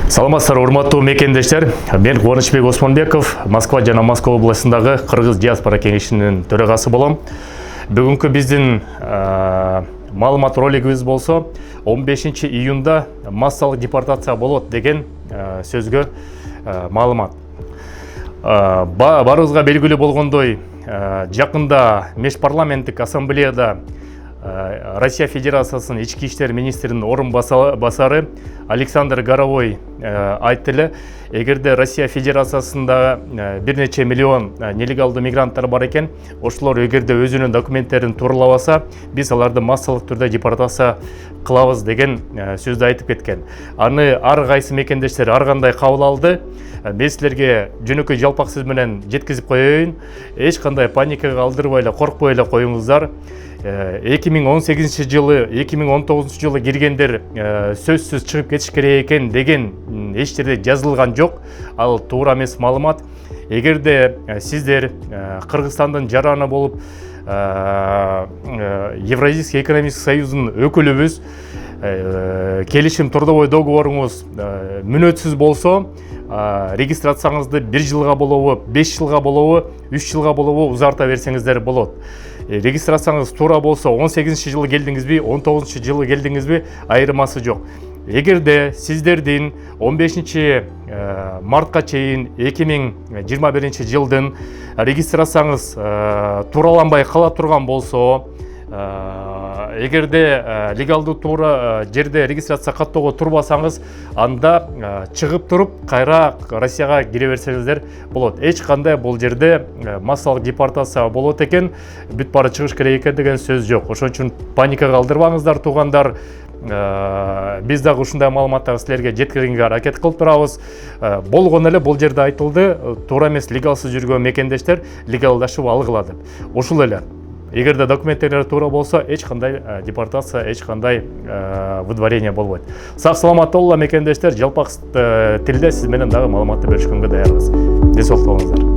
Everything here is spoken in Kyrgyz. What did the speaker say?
Саламатсыздар, урматтуу мекендештер. Мен Кубанычбек Осмонбеков, Москва жана Москва областындагы Кыргыз диаспора кеңешинин төрагасы болом. Бүгүнкү биздин маалымат ролигибиз болсо 15 июнда массалык депортация болот деген сөзгө маалымат. Барыбызга белгилүү болгондой, жакында Межпарламенттик ассамблеяда Россия Федерациясынын ички иштер министринин орун басары Александр Горовой айтты эле, эгерде Россия Федерациясында бир нече миллион нелегалдуу мигранттар бар экен, ошолор эгерде өзүнүн документтерин тууралабаса, биз аларды массалык түрдө депортация кылабыз деген сөздү айтып кеткен. Аны ар кайсы мекендештер ар кандай кабыл алды. Мен силерге жөнөкөй жалпак сөз менен жеткизип коеюн. Эч кандай паникага калтырбай эле, коркпой эле коюңуздар. 2018 жылы, 2019 жылы киргендер сөзсүз чыгып кетиш керек экен деген эч жерде жазылган жок. Ал туура эмес маалымат. Эгерде сиздер Кыргызстандын жараны болуп Евразийский экономический союздун өкүлүбүз, келишим трудовой договоруңуз мүнөтсүз болсо, регистрацияңызды 1 жылга болобу, 5 жылга болобу, 3 жылга болобу узарта берсеңиздер болот. Регистрацияңыз туура болсо 18 жылы келдиңизби, 19 жылы келдиңизби, айырмасы жок. Эгерде сиздердин 15 мартка чейин 2021 жылдын регистрацияңыз туураланбай кала турган болсо, эгерде легалдуу туура жерде регистрация каттоого турбасаңыз, анда чыгып туруп кайра Россияга кире берсеңиздер болот. Эч кандай бул жерде массалык депортация болот экен, бүт баары чыгыш керек экен деген сөз жок. Ошон үчүн паника калтырбаңыздар, туугандар. Биз дагы ушундай маалыматтарды силерге жеткиргенге аракет кылып турабыз. Болгон эле бул жерде айтылды, туура эмес легалсыз жүргөн мекендештер легалдашып алгыла деп. Ушул эле. Эгерде документтер туура болсо, эч кандай депортация, эч кандай выдворение болбойт. Сак саламаттуу мекендештер, жалпак тилде сиз менен дагы маалыматты бөлүшкөнгө даярбыз. Ден соолук болуңуздар.